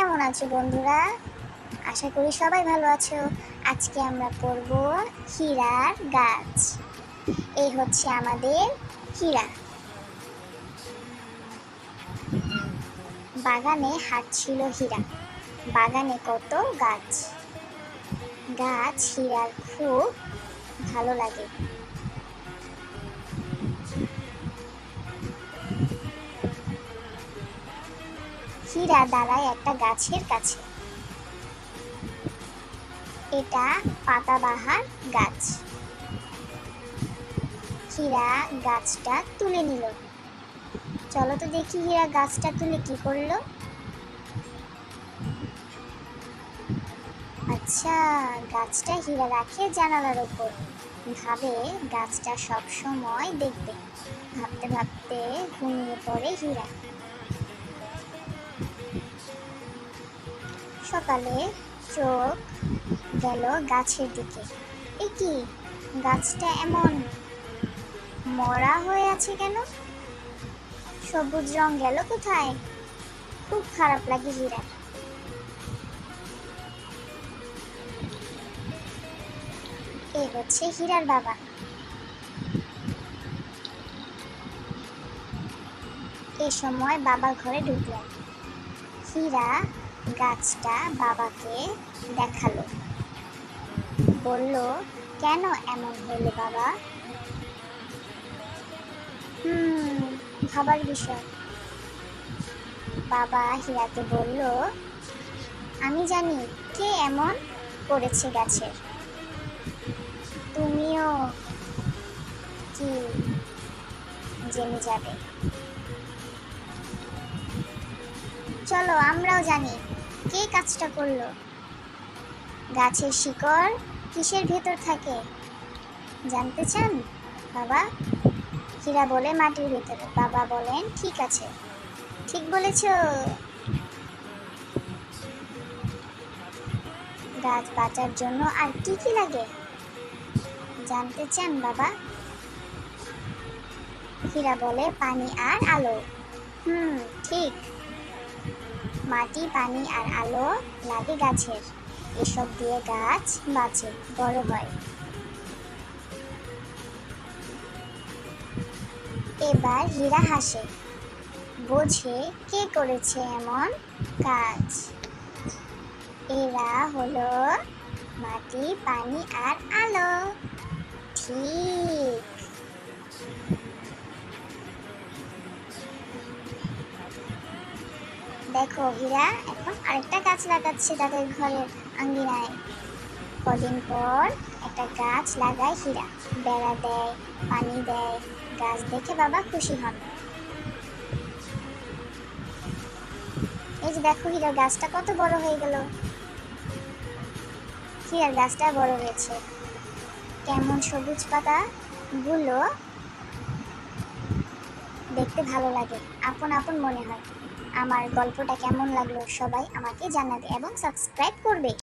কেমন আছো বন্ধুরা? আশা করি সবাই ভালো আছো। আজকে আমরা পড়ব হীরার গাছ। এই হচ্ছে আমাদের হীরা। বাগানে হাঁটছিল হীরা, বাগানে কত গাছ। গাছ হীরার খুব ভালো লাগে। হীরা দাঁড়ায় একটা গাছের কাছে। এটা পাতাবাহার গাছ। হীরা গাছটা তুলে নিল। চলো তো দেখি হীরা গাছটা তুলে কি করলো। আচ্ছা, গাছটা হীরা রাখে জানালার উপর। ভাবে গাছটা সব সময় দেখবে। ভাবতে ভাবতে ঘুমিয়ে পড়ে হীরা। সকালে চোখ গেল গাছের দিকে। এ কি, গাছটা এমন মরা হয়ে আছে কেন? সবুজ রং গেল কোথায়? খুব খারাপ লাগে হীরা। এ হচ্ছে হীরার বাবা। এ সময় বাবা ঘরে ঢুকলেন। হীরা গাছটা বাবাকে দেখালো। বলল, কেন এমন হলো বাবা? ভাবার বিষয়। বাবা হীরাকে বলল, আমি জানি কে এমন করেছে গাছের। তুমিও কি জেনে যাবে? চলো আমরাও জানি কে কাজটা করলো। গাছের শিকড় কিসের ভেতর থাকে জানতে চান বাবা? হীরা বলে, মাটির ভেতরে। বাবা বলেন, ঠিক আছে, ঠিক বলেছ। গাছ বাঁচার জন্য আর কি কি লাগে জানতে চান বাবা? হীরা বলে, পানি আর আলো। ঠিক, মাটি, পানি আর আলো লাগে গাছের। এসব দিয়ে গাছ বাঁচে, বড় হয়। এবার হীরা হাসে, বোঝে কে করেছে এমন কাজ। এরা হলো মাটি, পানি আর আলো। ঠিক। দেখো, হীরা এখন আরেকটা গাছ লাগাচ্ছে তাদের ঘরের আঙ্গিনায়। কদিন পর একটা গাছ লাগায় হীরা। বেড়া দেয়, পানি দেয়। গাছ দেখে বাবা খুশি হন। এই যে দেখো, হীরার গাছটা কত বড় হয়ে গেল। হীরার গাছটা বড় হয়েছে। কেমন সবুজ পাতা গুলো দেখতে ভালো লাগে, আপন আপন মনে হয়। আমার গল্পটা কেমন লাগলো সবাই আমাকে জানাবে এবং সাবস্ক্রাইব করবে।